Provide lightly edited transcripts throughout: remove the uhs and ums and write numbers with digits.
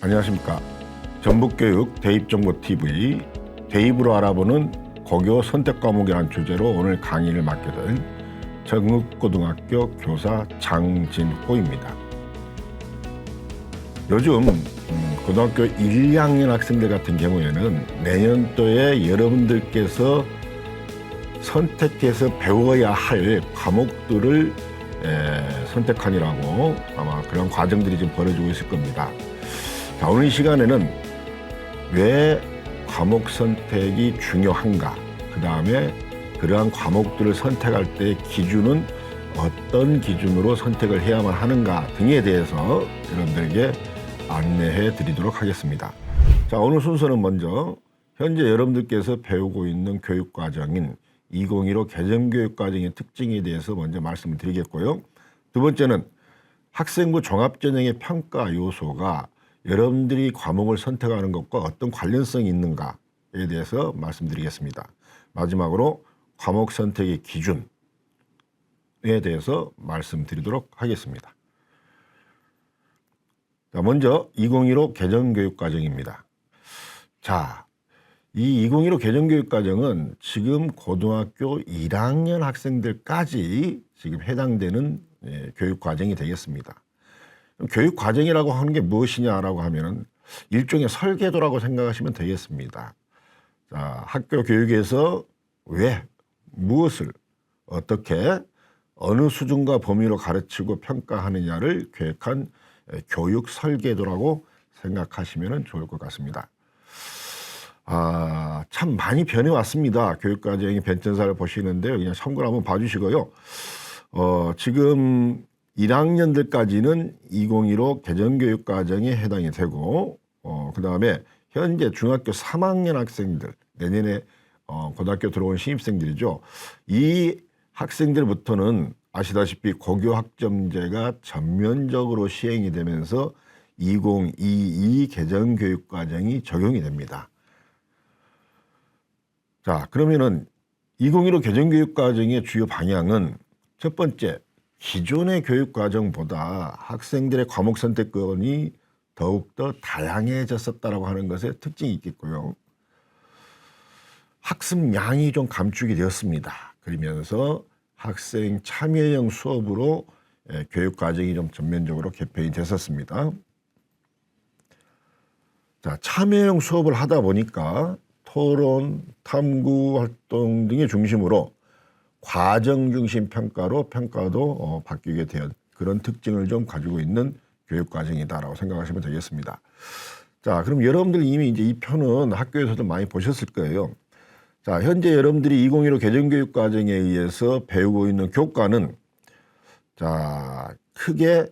안녕하십니까. 전북교육 대입정보TV 대입으로 알아보는 고교 선택과목이라는 주제로 오늘 강의를 맡게 될 전북고등학교 교사 장진호입니다. 요즘 고등학교 1, 2학년 학생들 같은 경우에는 내년도에 여러분들께서 선택해서 배워야 할 과목들을 선택하느라고 아마 그런 과정들이 지금 벌어지고 있을 겁니다. 자, 오늘 이 시간에는 왜 과목 선택이 중요한가, 그 다음에 그러한 과목들을 선택할 때 기준은 어떤 기준으로 선택을 해야만 하는가 등에 대해서 여러분들에게 안내해 드리도록 하겠습니다. 자, 오늘 순서는 먼저 현재 여러분들께서 배우고 있는 교육과정인 2015 개정교육과정의 특징에 대해서 먼저 말씀을 드리겠고요. 두 번째는 학생부 종합전형의 평가 요소가 여러분들이 과목을 선택하는 것과 어떤 관련성이 있는가에 대해서 말씀드리겠습니다. 마지막으로 과목 선택의 기준에 대해서 말씀드리도록 하겠습니다. 자, 먼저 2015 개정교육과정입니다. 자, 이 2015 개정교육과정은 지금 고등학교 1학년 학생들까지 지금 해당되는 교육과정이 되겠습니다. 교육과정이라고 하는 게 무엇이냐라고 하면은 일종의 설계도라고 생각하시면 되겠습니다. 자, 학교 교육에서 왜, 무엇을, 어떻게, 어느 수준과 범위로 가르치고 평가하느냐를 계획한 교육 설계도라고 생각하시면 좋을 것 같습니다. 참 많이 변해왔습니다. 교육과정의 변천사를 보시는데요. 그냥 참고로 한번 봐주시고요. 지금 1학년들까지는 2015 개정교육과정에 해당이 되고, 그 다음에 현재 중학교 3학년 학생들, 내년에 고등학교 들어온 신입생들이죠. 이 학생들부터는 아시다시피 고교학점제가 전면적으로 시행이 되면서 2022 개정교육과정이 적용이 됩니다. 자, 그러면은 2015 개정교육과정의 주요 방향은 첫 번째, 기존의 교육과정보다 학생들의 과목 선택권이 더욱더 다양해졌었다라고 하는 것에 특징이 있겠고요. 학습량이 좀 감축이 되었습니다. 그러면서 학생 참여형 수업으로 교육과정이 좀 전면적으로 개편이 됐었습니다. 자, 참여형 수업을 하다 보니까 토론, 탐구 활동 등의 중심으로 과정 중심 평가로 평가도 바뀌게 된 그런 특징을 좀 가지고 있는 교육과정이다라고 생각하시면 되겠습니다. 자, 그럼 여러분들 이미 이제 이 표는 학교에서도 많이 보셨을 거예요. 자, 현재 여러분들이 2015 개정교육과정에 의해서 배우고 있는 교과는 자, 크게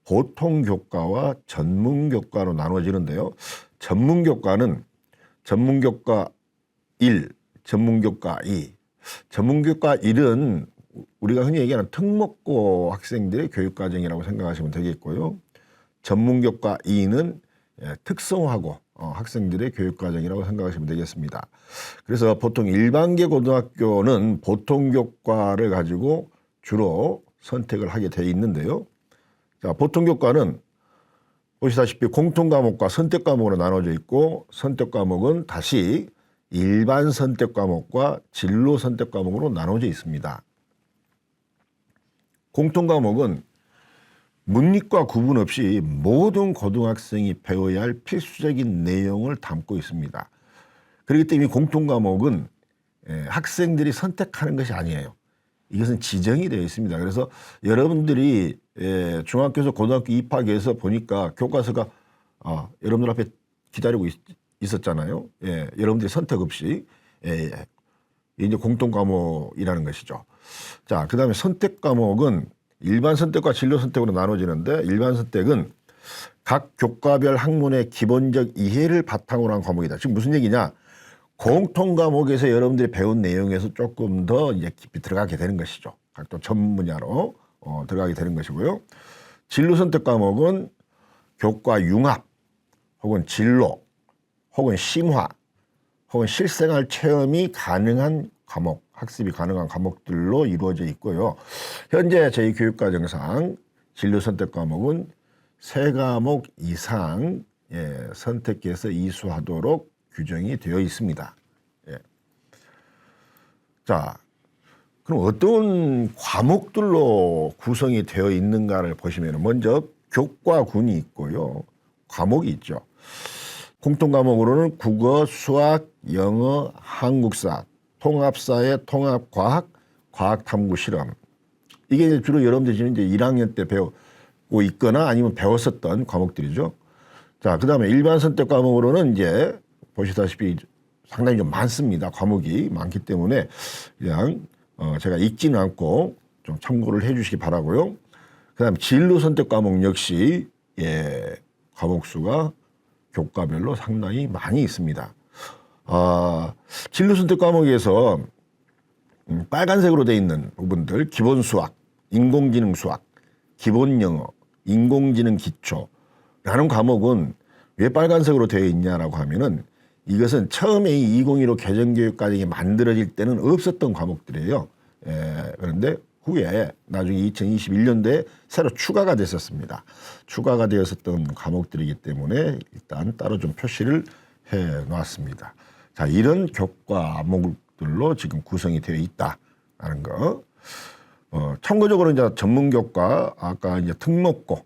보통교과와 전문교과로 나눠지는데요. 전문교과는 전문교과 1, 전문교과 2. 전문교과 1은 우리가 흔히 얘기하는 특목고 학생들의 교육과정이라고 생각하시면 되겠고요. 전문교과 2는 특성화고 학생들의 교육과정이라고 생각하시면 되겠습니다. 그래서 보통 일반계 고등학교는 보통교과를 가지고 주로 선택을 하게 돼 있는데요. 자, 보통교과는 보시다시피 공통과목과 선택과목으로 나눠져 있고, 선택과목은 다시 일반 선택과목과 진로 선택과목으로 나눠져 있습니다. 공통과목은 문이과 구분 없이 모든 고등학생이 배워야 할 필수적인 내용을 담고 있습니다. 그렇기 때문에 공통과목은 학생들이 선택하는 것이 아니에요. 이것은 지정이 되어 있습니다. 그래서 여러분들이 중학교에서 고등학교 입학해서 보니까 교과서가 여러분들 앞에 기다리고 있었잖아요. 여러분들이 선택 없이 이제 공통 과목이라는 것이죠. 자, 그다음에 선택 과목은 일반 선택과 진로 선택으로 나눠지는데, 일반 선택은 각 교과별 학문의 기본적 이해를 바탕으로 한 과목이다. 지금 무슨 얘기냐? 공통 과목에서 여러분들이 배운 내용에서 조금 더 이제 깊이 들어가게 되는 것이죠. 각종 전문 분야로 들어가게 되는 것이고요. 진로 선택 과목은 교과 융합 혹은 진로 혹은 심화 혹은 실생활 체험이 가능한 과목, 학습이 가능한 과목들로 이루어져 있고요. 현재 저희 교육과정상 진로 선택 과목은 3과목 이상 선택해서 이수하도록 규정이 되어 있습니다. 예. 자, 그럼 어떤 과목들로 구성이 되어 있는가를 보시면 먼저 교과군이 있고요. 과목이 있죠. 공통 과목으로는 국어, 수학, 영어, 한국사, 통합사회, 통합과학, 과학탐구 실험. 이게 이제 주로 여러분들이 이제 1학년 때 배우고 있거나 아니면 배웠었던 과목들이죠. 자, 그 다음에 일반 선택 과목으로는 이제 보시다시피 상당히 좀 많습니다. 과목이 많기 때문에 그냥 제가 읽지는 않고 좀 참고를 해 주시기 바라고요. 그 다음에 진로 선택 과목 역시 과목 수가 교과별로 상당히 많이 있습니다. 진로 선택 과목에서 빨간색으로 되어 있는 부분들, 기본 수학, 인공지능 수학, 기본 영어, 인공지능 기초라는 과목은 왜 빨간색으로 되어 있냐라고 하면은 이것은 처음에 이 2015 개정교육과정이 만들어질 때는 없었던 과목들이에요. 그런데 후에 나중에 2021년도에 새로 추가가 됐었습니다. 추가가 되었었던 과목들이기 때문에 일단 따로 좀 표시를 해 놨습니다. 자, 이런 교과목들로 지금 구성이 되어 있다라는 거. 참고적으로 이제 전문교과, 아까 이제 특목고에서는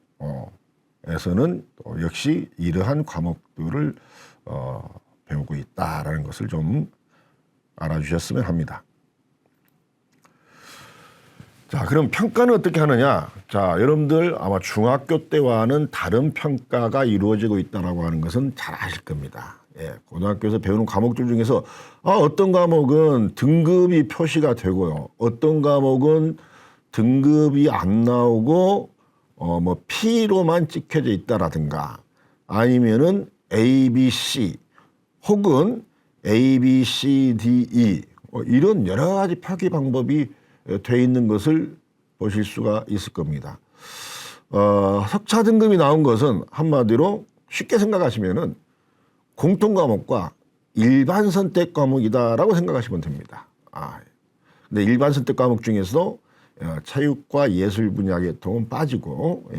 또 역시 이러한 과목들을 배우고 있다라는 것을 좀 알아주셨으면 합니다. 자, 그럼 평가는 어떻게 하느냐? 자, 여러분들 아마 중학교 때와는 다른 평가가 이루어지고 있다라고 하는 것은 잘 아실 겁니다. 고등학교에서 배우는 과목들 중에서 어떤 과목은 등급이 표시가 되고요. 어떤 과목은 등급이 안 나오고 뭐 P로만 찍혀져 있다라든가 아니면은 A, B, C 혹은 A, B, C, D, E 이런 여러 가지 표기 방법이 돼 있는 것을 보실 수가 있을 겁니다. 석차 등급이 나온 것은 한마디로 쉽게 생각하시면은 공통 과목과 일반 선택 과목이다라고 생각하시면 됩니다. 근데 일반 선택 과목 중에서도 체육과 예술 분야 계통은 빠지고,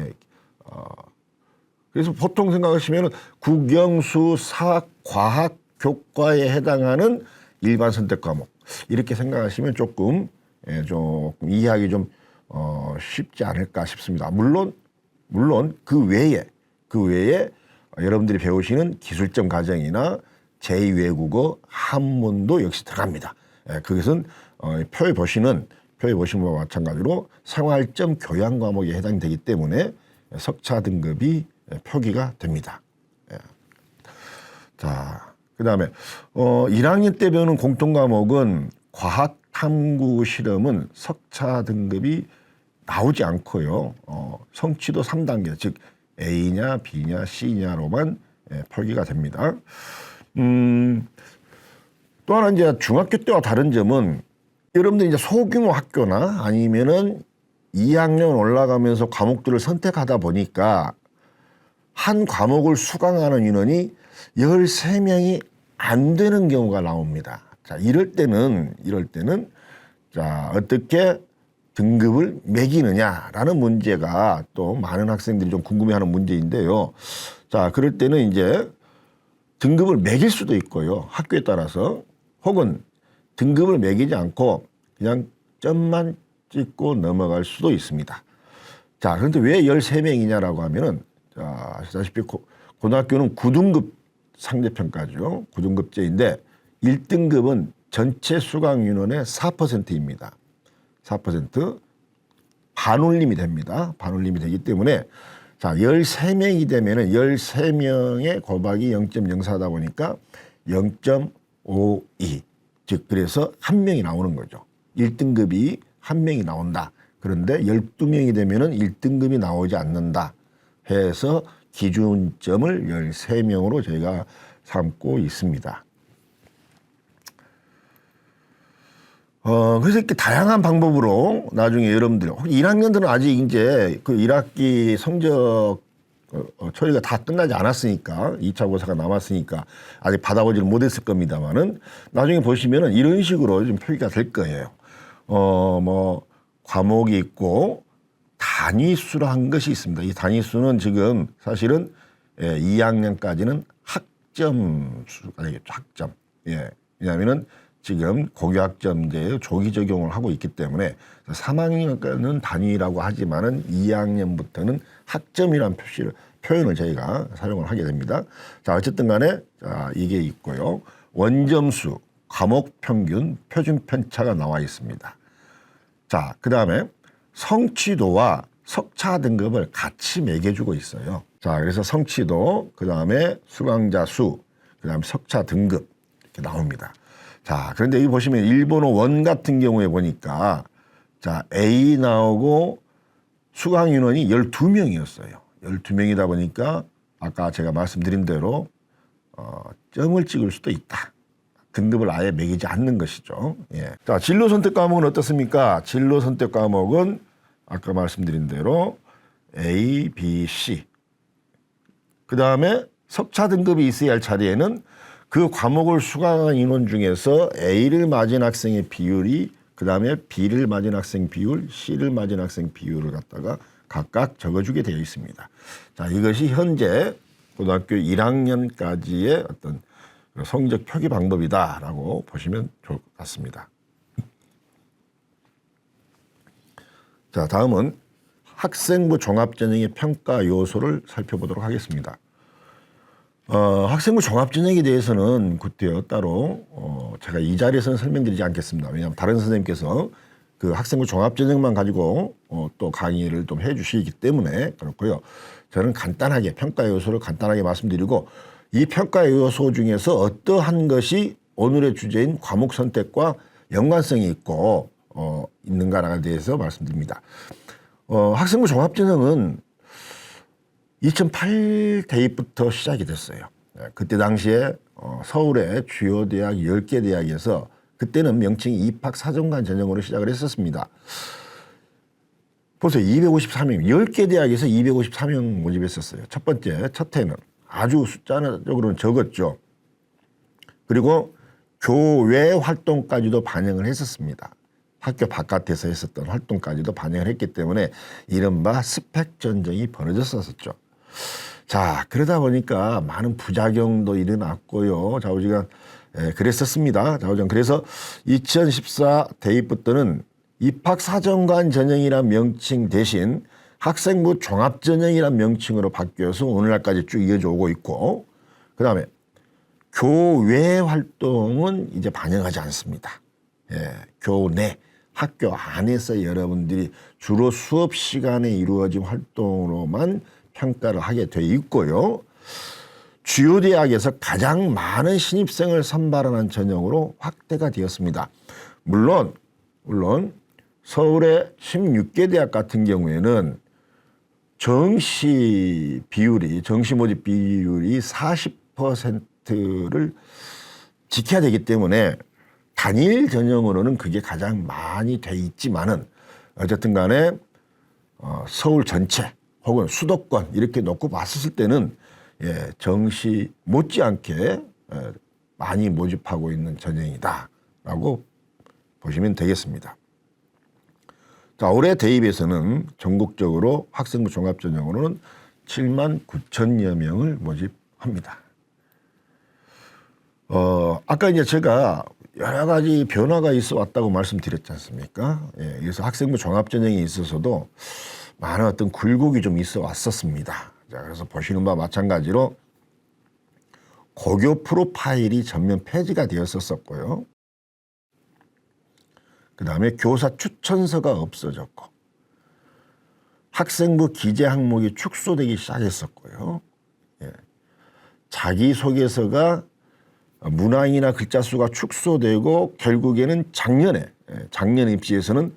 그래서 보통 생각하시면은 국영수, 사학, 과학, 교과에 해당하는 일반 선택 과목 이렇게 생각하시면 조금 이해하기 좀 쉽지 않을까 싶습니다. 물론 그 외에 여러분들이 배우시는 기술점 과정이나 제2외국어, 한문도 역시 들어갑니다. 그것은 표에 보시는 바와 마찬가지로 생활점 교양 과목에 해당되기 때문에 석차 등급이 표기가 됩니다. 자, 그다음에 1학년 때 배우는 공통 과목은 과학 탐구 실험은 석차 등급이 나오지 않고요. 성취도 3단계, 즉 A냐, B냐, C냐로만 표기가 됩니다. 또 하나 이제 중학교 때와 다른 점은 여러분들이 이제 소규모 학교나 아니면은 2학년 올라가면서 과목들을 선택하다 보니까 한 과목을 수강하는 인원이 13명이 안 되는 경우가 나옵니다. 자, 이럴 때는 자, 어떻게 등급을 매기느냐라는 문제가 또 많은 학생들이 좀 궁금해하는 문제인데요. 자, 그럴 때는 이제 등급을 매길 수도 있고요. 학교에 따라서 혹은 등급을 매기지 않고 그냥 점만 찍고 넘어갈 수도 있습니다. 자, 그런데 왜 13명이냐라고 하면은 자, 아시다시피 고등학교는 9등급 상대평가죠. 9등급제인데 1등급은 전체 수강 인원의 4%입니다. 4% 반올림이 됩니다. 반올림이 되기 때문에 자, 13명이 되면은 13명의 곱하기 0.04다 보니까 0.52. 즉 그래서 한 명이 나오는 거죠. 1등급이 한 명이 나온다. 그런데 12명이 되면은 1등급이 나오지 않는다. 해서 기준점을 13명으로 저희가 삼고 있습니다. 그래서 이렇게 다양한 방법으로 나중에 여러분들, 1학년들은 아직 이제 그 1학기 성적 처리가 다 끝나지 않았으니까, 2차 고사가 남았으니까 아직 받아보지를 못했을 겁니다만은 나중에 보시면은 이런 식으로 좀 표기가 될 거예요. 뭐, 과목이 있고 단위수로 한 것이 있습니다. 이 단위수는 지금 사실은 예, 2학년까지는 학점 수가 되겠죠. 학점. 예. 왜냐하면은 지금 고교학점제에 조기 적용을 하고 있기 때문에 3학년까지는 단위라고 하지만은 2학년부터는 학점이라는 표현을 저희가 사용을 하게 됩니다. 자, 어쨌든 간에 자, 이게 있고요. 원점수, 과목 평균, 표준 편차가 나와 있습니다. 자, 그다음에 성취도와 석차 등급을 같이 매겨주고 있어요. 자, 그래서 성취도, 그다음에 수강자 수, 그다음에 석차 등급 이렇게 나옵니다. 자, 그런데 여기 보시면 일본어 원 같은 경우에 보니까 자, A 나오고 수강 인원이 12명이었어요. 12명이다 보니까 아까 제가 말씀드린 대로 점을 찍을 수도 있다. 등급을 아예 매기지 않는 것이죠. 예. 자, 진로 선택 과목은 어떻습니까? 진로 선택 과목은 아까 말씀드린 대로 A, B, C. 그 다음에 석차 등급이 있어야 할 자리에는 그 과목을 수강한 인원 중에서 A를 맞은 학생의 비율이 그 다음에 B를 맞은 학생 비율, C를 맞은 학생 비율을 갖다가 각각 적어주게 되어 있습니다. 자, 이것이 현재 고등학교 1학년까지의 어떤 성적 표기 방법이다라고 보시면 좋을 것 같습니다. 자, 다음은 학생부 종합전형의 평가 요소를 살펴보도록 하겠습니다. 학생부 종합전형에 대해서는 그때요 따로 제가 이 자리에서는 설명드리지 않겠습니다. 왜냐하면 다른 선생님께서 그 학생부 종합전형만 가지고 또 강의를 좀 해주시기 때문에 그렇고요. 저는 간단하게 평가 요소를 간단하게 말씀드리고 이 평가 요소 중에서 어떠한 것이 오늘의 주제인 과목 선택과 연관성이 있고 있는가에 대해서 말씀드립니다. 학생부 종합전형은 2008 대입부터 시작이 됐어요. 그때 당시에 서울의 주요 대학 10개 대학에서 그때는 명칭이 입학사정관 전형으로 시작을 했었습니다. 보세요. 253명, 10개 대학에서 253명 모집했었어요. 첫 번째, 첫 해는. 아주 숫자적으로는 적었죠. 그리고 교외 활동까지도 반영을 했었습니다. 학교 바깥에서 했었던 활동까지도 반영을 했기 때문에 이른바 스펙 전쟁이 벌어졌었죠. 자, 그러다 보니까 많은 부작용도 일어났고요. 좌우지간 그랬었습니다. 좌우지간. 그래서 2014 대입부터는 입학사정관 전형이라는 명칭 대신 학생부 종합전형이라는 명칭으로 바뀌어서 오늘날까지 쭉 이어져 오고 있고, 그 다음에 교외 활동은 이제 반영하지 않습니다. 예, 교내, 학교 안에서 여러분들이 주로 수업 시간에 이루어진 활동으로만 평가를 하게 돼 있고요. 주요 대학에서 가장 많은 신입생을 선발하는 전형으로 확대가 되었습니다. 물론 서울의 16개 대학 같은 경우에는 정시 모집 비율이 40%를 지켜야 되기 때문에 단일 전형으로는 그게 가장 많이 돼 있지만은 어쨌든 간에 서울 전체 혹은 수도권 이렇게 놓고 봤을 때는 정시 못지않게 많이 모집하고 있는 전형이다라고 보시면 되겠습니다. 자, 올해 대입에서는 전국적으로 학생부 종합전형으로는 7만 9천여 명을 모집합니다. 아까 이제 제가 여러 가지 변화가 있어 왔다고 말씀드렸지 않습니까? 예, 그래서 학생부 종합전형에 있어서도 많은 어떤 굴곡이 좀 있어 왔었습니다. 자, 그래서 보시는 바와 마찬가지로 고교 프로파일이 전면 폐지가 되었었고요. 그 다음에 교사 추천서가 없어졌고 학생부 기재 항목이 축소되기 시작했었고요. 예. 자기소개서가 문항이나 글자 수가 축소되고 결국에는 작년 입시에서는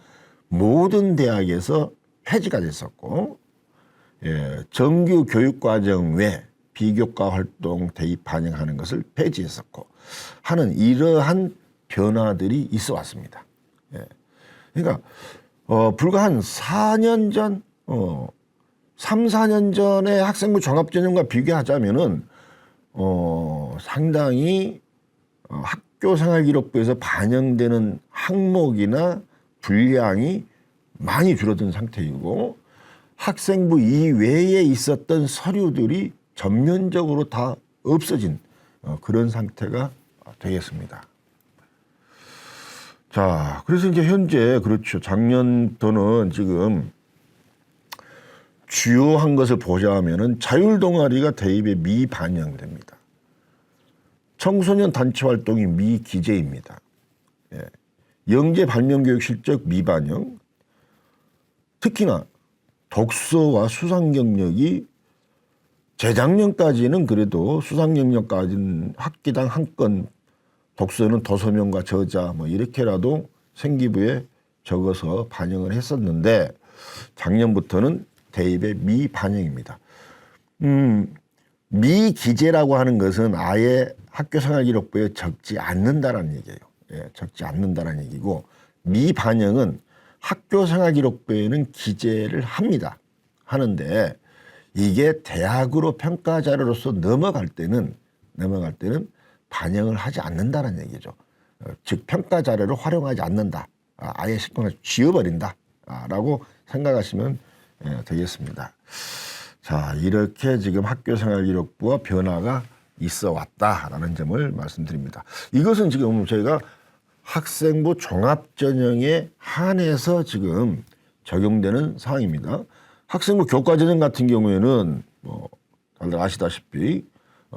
모든 대학에서 폐지가 됐었고, 정규 교육과정 외 비교과 활동 대입 반영하는 것을 폐지했었고 하는 이러한 변화들이 있어 왔습니다. 그러니까 불과 한 4년 전, 3, 4년 전에 학생부 종합전형과 비교하자면은 상당히 학교생활기록부에서 반영되는 항목이나 분량이 많이 줄어든 상태이고 학생부 이외에 있었던 서류들이 전면적으로 다 없어진 그런 상태가 되겠습니다. 자, 그래서 이제 현재 그렇죠. 작년부터는 지금 주요한 것을 보자면은 자율동아리가 대입에 미반영됩니다. 청소년 단체 활동이 미기재입니다. 예. 영재 발명교육 실적 미반영. 특히나 독서와 수상 경력이 재작년까지는 그래도 수상 경력까지는 학기당 한 건, 독서는 도서명과 저자 뭐 이렇게라도 생기부에 적어서 반영을 했었는데 작년부터는 대입의 미반영입니다. 미기재라고 하는 것은 아예 학교생활기록부에 적지 않는다라는 얘기예요. 예, 적지 않는다라는 얘기고, 미반영은 학교생활기록부에는 기재를 합니다. 하는데 이게 대학으로 평가 자료로서 넘어갈 때는 반영을 하지 않는다는 얘기죠. 즉 평가 자료를 활용하지 않는다. 아예 식권을 지워버린다. 라고 생각하시면 되겠습니다. 자, 이렇게 지금 학교생활기록부와 변화가 있어 왔다라는 점을 말씀드립니다. 이것은 지금 저희가 학생부 종합전형에 한해서 지금 적용되는 사항입니다. 학생부 교과전형 같은 경우에는 뭐 다들 아시다시피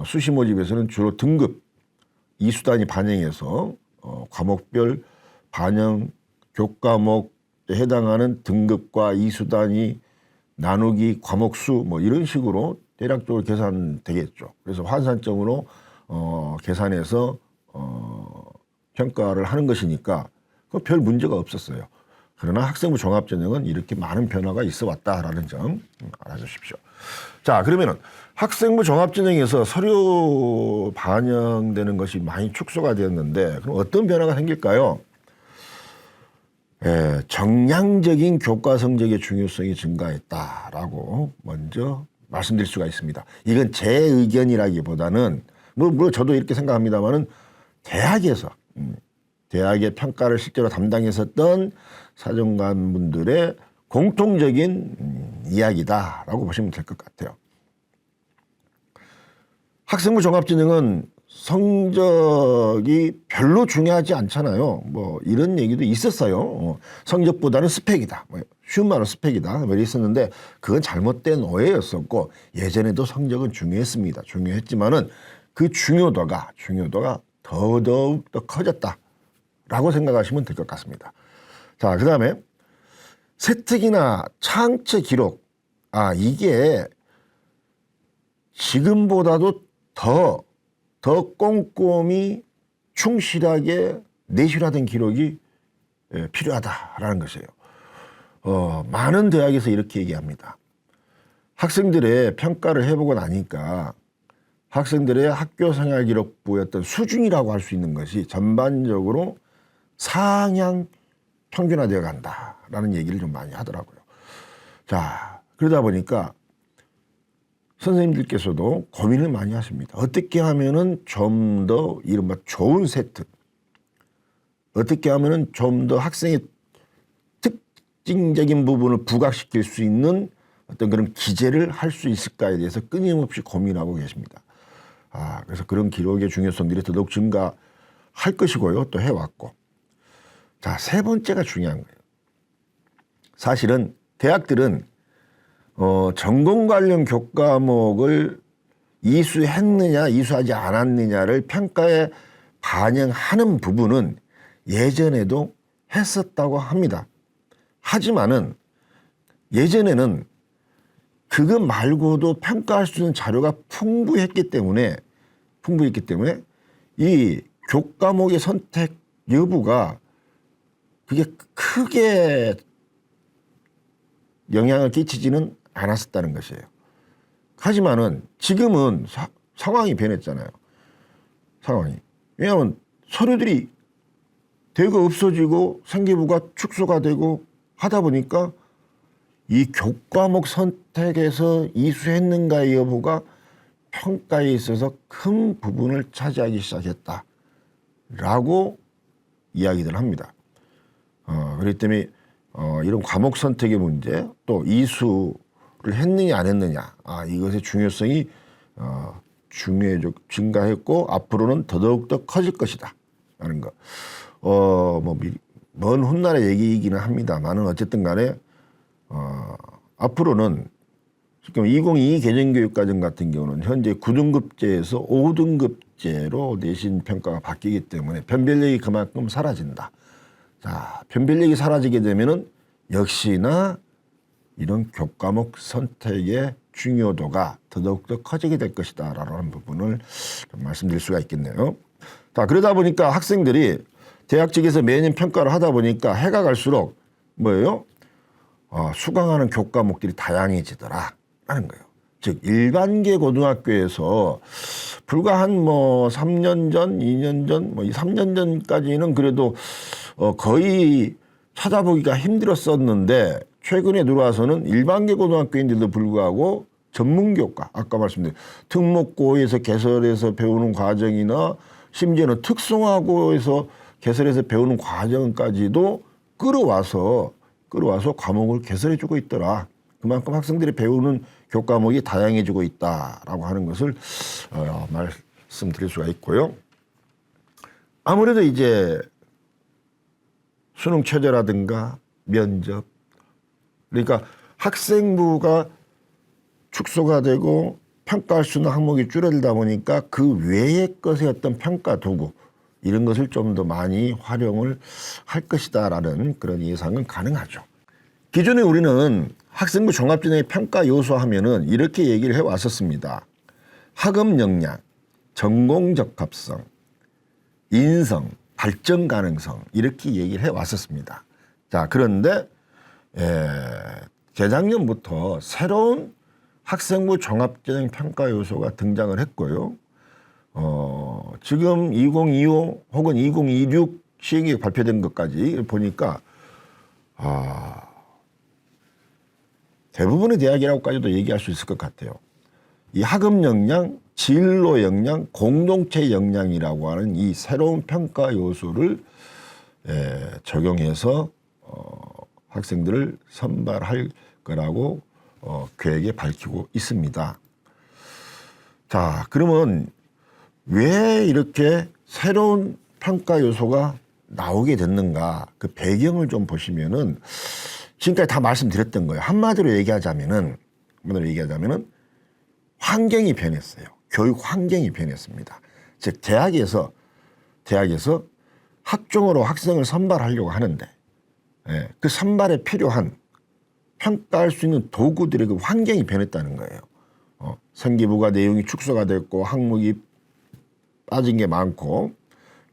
수시 모집에서는 주로 등급 이수단위 반영해서 과목별 반영 교과목에 해당하는 등급과 이수단위 나누기 과목수 뭐 이런 식으로 대략적으로 계산되겠죠. 그래서 환산점으로 계산해서 평가를 하는 것이니까 별 문제가 없었어요. 그러나 학생부 종합전형은 이렇게 많은 변화가 있어 왔다라는 점 알아주십시오. 자, 그러면은 학생부 종합전형에서 서류 반영되는 것이 많이 축소가 되었는데 그럼 어떤 변화가 생길까요? 정량적인 교과 성적의 중요성이 증가했다라고 먼저 말씀드릴 수가 있습니다. 이건 제 의견이라기보다는 물론 저도 이렇게 생각합니다만은 대학의 평가를 실제로 담당했었던 사정관분들의 공통적인 이야기다라고 보시면 될 것 같아요. 학생부 종합전형은 성적이 별로 중요하지 않잖아요. 뭐 이런 얘기도 있었어요. 성적보다는 스펙이다. 쉬운 말로 스펙이다. 뭐 있었는데 그건 잘못된 오해였었고 예전에도 성적은 중요했습니다. 중요했지만은 그 중요도가 더더욱 더 커졌다라고 생각하시면 될 것 같습니다. 자, 그 다음에 세특이나 창체 기록. 이게 지금보다도 더 꼼꼼히 충실하게 내실화된 기록이 필요하다라는 것이에요. 많은 대학에서 이렇게 얘기합니다. 학생들의 평가를 해보고 나니까 학생들의 학교생활기록부의 어떤 수준이라고 할 수 있는 것이 전반적으로 상향 평균화되어 간다라는 얘기를 좀 많이 하더라고요. 자, 그러다 보니까 선생님들께서도 고민을 많이 하십니다. 어떻게 하면은 좀 더 이른바 좋은 세트, 어떻게 하면은 좀 더 학생의 특징적인 부분을 부각시킬 수 있는 어떤 그런 기재를 할 수 있을까에 대해서 끊임없이 고민하고 계십니다. 그래서 그런 기록의 중요성들이 더더욱 증가할 것이고요. 또 해왔고. 자, 세 번째가 중요한 거예요. 사실은 대학들은 전공 관련 교과목을 이수했느냐 이수하지 않았느냐를 평가에 반영하는 부분은 예전에도 했었다고 합니다. 하지만은 예전에는 그것 말고도 평가할 수 있는 자료가 풍부했기 때문에 이 교과목의 선택 여부가 그게 크게 영향을 끼치지는 않았었다는 것이에요. 하지만은 지금은 상황이 변했잖아요. 왜냐하면 서류들이 대거 없어지고 생기부가 축소가 되고 하다 보니까 이 교과목 선택에서 이수했는가의 여부가 평가에 있어서 큰 부분을 차지하기 시작했다라고 이야기들 합니다. 그렇기 때문에 이런 과목 선택의 문제, 또 이수를 했느냐 안 했느냐, 이것의 중요성이 중요해져 증가했고 앞으로는 더더욱더 커질 것이다 라는 거. 먼 훗날의 얘기이기는 합니다만은 어쨌든 간에 앞으로는 지금 2022 개정교육과정 같은 경우는 현재 9등급제에서 5등급제로 내신 평가가 바뀌기 때문에 변별력이 그만큼 사라진다. 자, 변별력이 사라지게 되면은 역시나 이런 교과목 선택의 중요도가 더더욱더 커지게 될 것이다 라는 부분을 좀 말씀드릴 수가 있겠네요. 자, 그러다 보니까 학생들이 대학 측에서 매년 평가를 하다 보니까 해가 갈수록 뭐예요? 수강하는 교과목들이 다양해지더라 하는 거예요. 즉 일반계 고등학교에서 불과 한 3년 전, 2년 전, 3년 전까지는 그래도 거의 찾아보기가 힘들었었는데 최근에 들어와서는 일반계 고등학교인데도 불구하고 전문교과, 아까 말씀드린 특목고에서 개설해서 배우는 과정이나 심지어는 특성화고에서 개설해서 배우는 과정까지도 끌어와서 과목을 개설해주고 있더라. 그만큼 학생들이 배우는 교과목이 다양해지고 있다라고 하는 것을 말씀드릴 수가 있고요. 아무래도 이제 수능 최저라든가 면접, 그러니까 학생부가 축소가 되고 평가할 수 있는 항목이 줄어들다 보니까 그 외의 것의 어떤 평가 도구 이런 것을 좀 더 많이 활용을 할 것이다라는 그런 예상은 가능하죠. 기존에 우리는 학생부 종합전형의 평가 요소 하면은 이렇게 얘기를 해왔었습니다. 학업 역량, 전공 적합성, 인성, 발전 가능성 이렇게 얘기를 해왔었습니다. 자, 그런데 재작년부터 새로운 학생부 종합전형 평가 요소가 등장을 했고요. 지금 2025 혹은 2026 시행이 발표된 것까지 보니까 대부분의 대학이라고까지도 얘기할 수 있을 것 같아요. 이 학업 역량, 진로 역량, 공동체 역량이라고 하는 이 새로운 평가 요소를 적용해서 학생들을 선발할 거라고 계획에 밝히고 있습니다. 자, 그러면 왜 이렇게 새로운 평가 요소가 나오게 됐는가? 그 배경을 좀 보시면은 지금까지 다 말씀드렸던 거예요. 한마디로 얘기하자면은 환경이 변했어요. 교육 환경이 변했습니다. 즉 대학에서 학종으로 학생을 선발하려고 하는데 그 선발에 필요한 평가할 수 있는 도구들의 그 환경이 변했다는 거예요. 생기부가 내용이 축소가 됐고 항목이 빠진 게 많고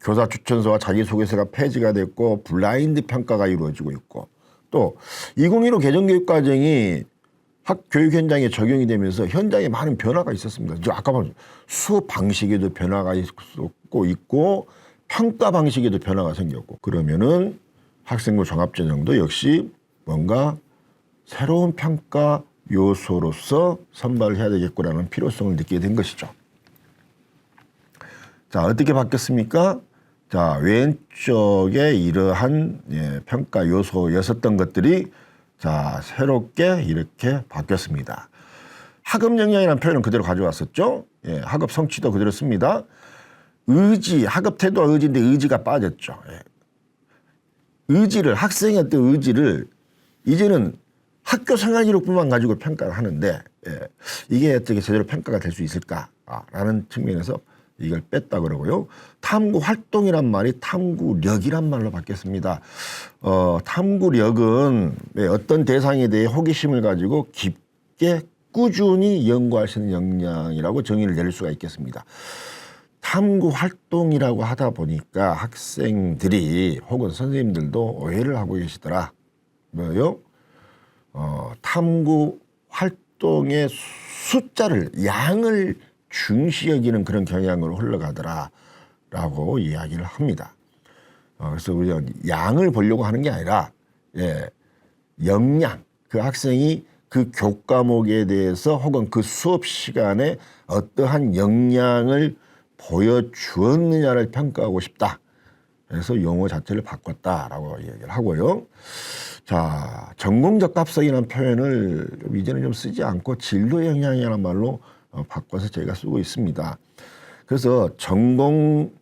교사 추천서와 자기소개서가 폐지가 됐고 블라인드 평가가 이루어지고 있고 또 2015 개정교육과정이 학교육 현장에 적용이 되면서 현장에 많은 변화가 있었습니다. 아까 말씀 수업 방식에도 변화가 있고 평가 방식에도 변화가 생겼고 그러면은 학생부 종합전형도 역시 뭔가 새로운 평가 요소로서 선발을 해야 되겠구나는 필요성을 느끼게 된 것이죠. 자, 어떻게 바뀌었습니까? 자, 왼쪽에 이러한 평가 요소였었던 것들이 자, 새롭게 이렇게 바뀌었습니다. 학업 역량이라는 표현은 그대로 가져왔었죠. 학업 성취도 그대로 씁니다. 의지, 학업 태도와 의지인데 의지가 빠졌죠. 의지를, 학생의 어떤 의지를 이제는 학교 생활 기록부만 가지고 평가를 하는데 이게 어떻게 제대로 평가가 될 수 있을까라는 측면에서 이걸 뺐다 그러고요. 탐구 활동이란 말이 탐구력이란 말로 바뀌었습니다. 탐구력은 어떤 대상에 대해 호기심을 가지고 깊게 꾸준히 연구할 수 있는 역량이라고 정의를 내릴 수가 있겠습니다. 탐구 활동이라고 하다 보니까 학생들이 혹은 선생님들도 오해를 하고 계시더라. 뭐요? 탐구 활동의 숫자를, 양을 중시 여기는 그런 경향으로 흘러가더라라고 이야기를 합니다. 그래서 우리가 양을 보려고 하는 게 아니라 역량, 그 학생이 그 교과목에 대해서 혹은 그 수업 시간에 어떠한 역량을 보여주었느냐를 평가하고 싶다. 그래서 용어 자체를 바꿨다라고 얘기를 하고요. 자, 전공적 합성이라는 표현을 이제는 좀 쓰지 않고 진로 역량이라는 말로 바꿔서 저희가 쓰고 있습니다. 그래서 전공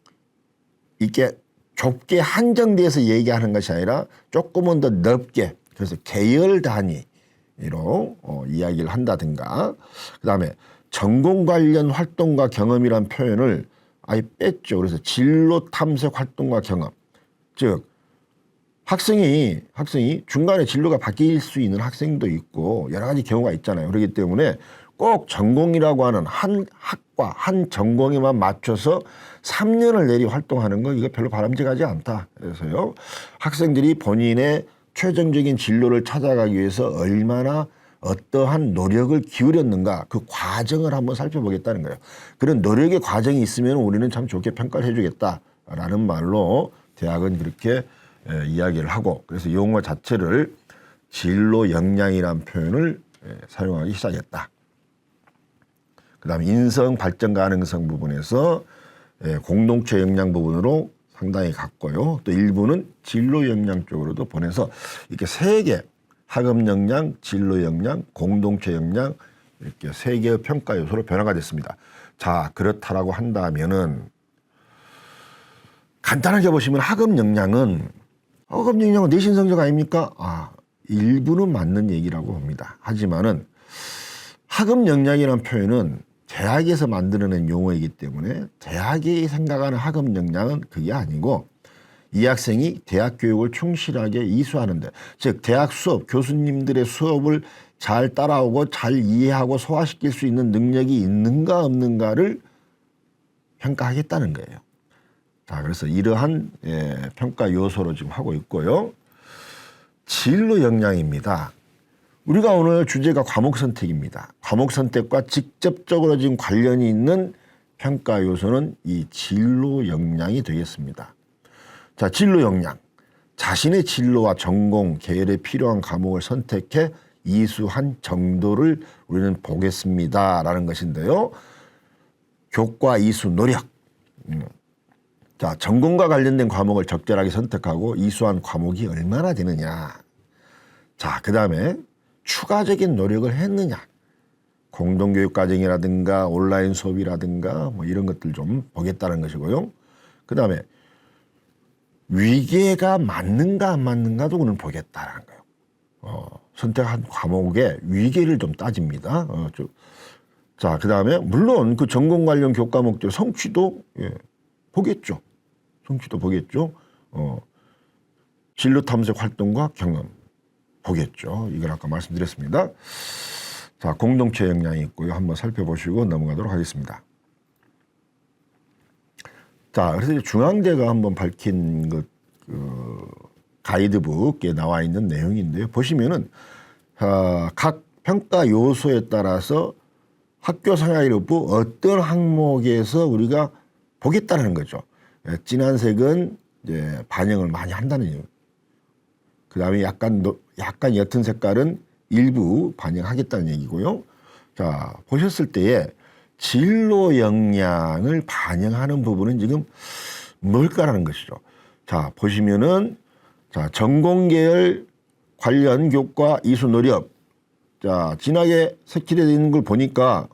이렇게 좁게 한정돼서 얘기하는 것이 아니라 조금은 더 넓게, 그래서 계열 단위로 이야기를 한다든가, 그다음에 전공 관련 활동과 경험이란 표현을 아예 뺐죠. 그래서 진로 탐색 활동과 경험, 즉 학생이 중간에 진로가 바뀔 수 있는 학생도 있고 여러 가지 경우가 있잖아요. 그렇기 때문에 꼭 전공이라고 하는 한 학과 한 전공에만 맞춰서 3년을 내리 활동하는 거 이거 별로 바람직하지 않다. 그래서요, 학생들이 본인의 최종적인 진로를 찾아가기 위해서 얼마나 어떠한 노력을 기울였는가, 그 과정을 한번 살펴보겠다는 거예요. 그런 노력의 과정이 있으면 우리는 참 좋게 평가를 해주겠다라는 말로 대학은 그렇게 이야기를 하고, 그래서 용어 자체를 진로 역량이라는 표현을 사용하기 시작했다. 그다음에 인성 발전 가능성 부분에서 공동체 역량 부분으로 상당히 갔고요. 또 일부는 진로 역량 쪽으로도 보내서 이렇게 세 개, 학업 역량, 진로 역량, 공동체 역량, 이렇게 세 개의 평가 요소로 변화가 됐습니다. 자, 그렇다라고 한다면은 간단하게 보시면 학업 역량은 내신 성적 아닙니까? 일부는 맞는 얘기라고 봅니다. 하지만은 학업 역량이라는 표현은 대학에서 만들어낸 용어이기 때문에 대학이 생각하는 학업 역량은 그게 아니고 이 학생이 대학 교육을 충실하게 이수하는데, 즉 대학 수업, 교수님들의 수업을 잘 따라오고 잘 이해하고 소화시킬 수 있는 능력이 있는가 없는가를 평가하겠다는 거예요. 자, 그래서 이러한 평가 요소로 지금 하고 있고요. 진로 역량입니다. 우리가 오늘 주제가 과목 선택입니다. 과목 선택과 직접적으로 지금 관련이 있는 평가 요소는 이 진로 역량이 되겠습니다. 자, 진로 역량. 자신의 진로와 전공, 계열에 필요한 과목을 선택해 이수한 정도를 우리는 보겠습니다라는 것인데요. 교과 이수 노력. 자, 전공과 관련된 과목을 적절하게 선택하고 이수한 과목이 얼마나 되느냐. 자, 그다음에 추가적인 노력을 했느냐. 공동교육 과정이라든가 온라인 수업이라든가 뭐 이런 것들 좀 보겠다는 것이고요. 그다음에 위계가 맞는가 안 맞는가도 오늘 보겠다는 거예요. 선택한 과목의 위계를 좀 따집니다. 자, 그다음에 물론 그 전공 관련 교과목들 성취도 보겠죠. 성취도 보겠죠. 진로 탐색 활동과 경험 보겠죠. 이걸 아까 말씀드렸습니다. 자, 공동체 역량이 있고요. 한번 살펴보시고 넘어가도록 하겠습니다. 자, 그래서 중앙대가 한번 밝힌 그 가이드북에 나와 있는 내용인데요. 보시면은 각 평가 요소에 따라서 학교 생활일부 어떤 항목에서 우리가 보겠다는 거죠. 진한색은 이제 반영을 많이 한다는 얘기예요. 그 다음에 약간 옅은 색깔은 일부 반영하겠다는 얘기고요. 자, 보셨을 때에 진로 역량을 반영하는 부분은 지금 뭘까라는 것이죠. 자, 보시면은 자, 전공계열 관련 교과 이수 노력. 자, 진하게 색칠되어 있는 걸 보니까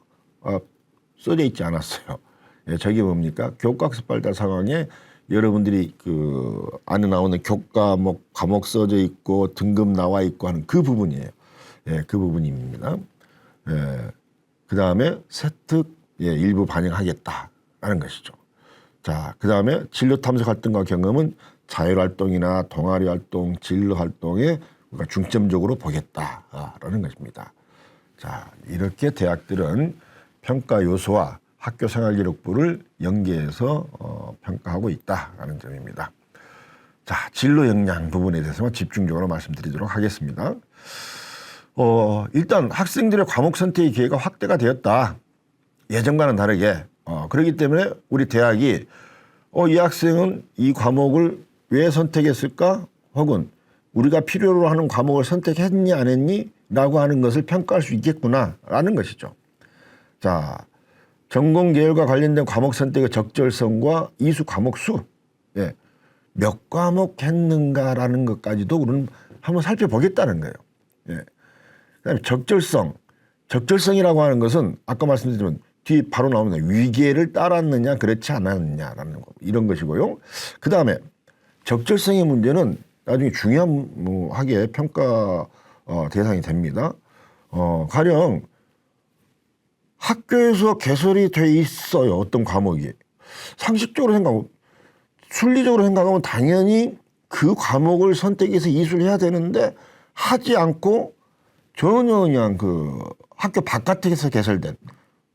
써져 있지 않았어요. 저게 뭡니까? 교과학습 발달 상황에 여러분들이 그 안에 나오는 교과목 과목 써져 있고 등급 나와 있고 하는 그 부분이에요. 그 부분입니다. 그 다음에 세특 일부 반영하겠다라는 것이죠. 자, 그 다음에 진로 탐색 활동과 경험은 자율 활동이나 동아리 활동, 진로 활동에 우리가 중점적으로 보겠다라는 것입니다. 자, 이렇게 대학들은 평가 요소와 학교 생활기록부를 연계해서 평가하고 있다라는 점입니다. 자, 진로 역량 부분에 대해서만 집중적으로 말씀드리도록 하겠습니다. 일단 학생들의 과목 선택의 기회가 확대가 되었다. 예전과는 다르게. 그렇기 때문에 우리 대학이 이 학생은 이 과목을 왜 선택했을까? 혹은 우리가 필요로 하는 과목을 선택했니 안 했니? 라고 하는 것을 평가할 수 있겠구나라는 것이죠. 자, 전공 계열과 관련된 과목 선택의 적절성과 이수 과목 수, 몇 과목 했는가라는 것까지도 우리는 한번 살펴보겠다는 거예요. 그다음에 적절성이라고 하는 것은 아까 말씀드렸지만 뒤 바로 나옵니다. 위계를 따랐느냐 그렇지 않았느냐라는 거 이런 것이고요. 그 다음에 적절성의 문제는 나중에 중요하게 평가 대상이 됩니다. 가령 학교에서 개설이 돼 있어요. 어떤 과목이. 상식적으로 생각하고 순리적으로 생각하면 당연히 그 과목을 선택해서 이수를 해야 되는데 하지 않고 전혀 그냥 그 학교 바깥에서 개설된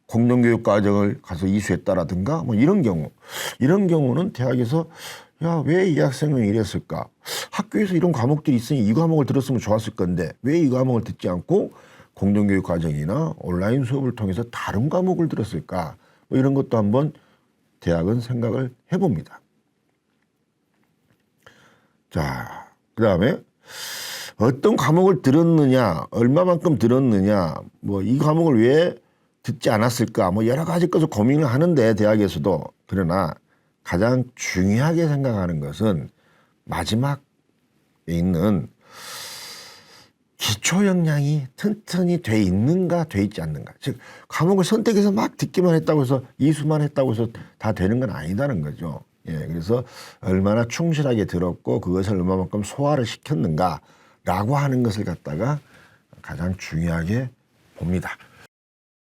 공동교육 과정을 가서 이수했다라든가 뭐 이런 경우는 대학에서 야, 왜 이 학생은 이랬을까? 학교에서 이런 과목들이 있으니 이 과목을 들었으면 좋았을 건데 왜 이 과목을 듣지 않고 공동교육 과정이나 온라인 수업을 통해서 다른 과목을 들었을까? 뭐 이런 것도 한번 대학은 생각을 해봅니다. 자, 그 다음에 어떤 과목을 들었느냐, 얼마만큼 들었느냐, 뭐 이 과목을 왜 듣지 않았을까, 뭐 여러 가지 것을 고민을 하는데 대학에서도. 그러나 가장 중요하게 생각하는 것은 마지막에 있는 기초 역량이 튼튼히 돼 있는가 돼 있지 않는가. 즉 과목을 선택해서 막 듣기만 했다고 해서 이수만 했다고 해서 다 되는 건 아니다는 거죠. 예, 그래서 얼마나 충실하게 들었고 그것을 얼마만큼 소화를 시켰는가라고 하는 것을 갖다가 가장 중요하게 봅니다.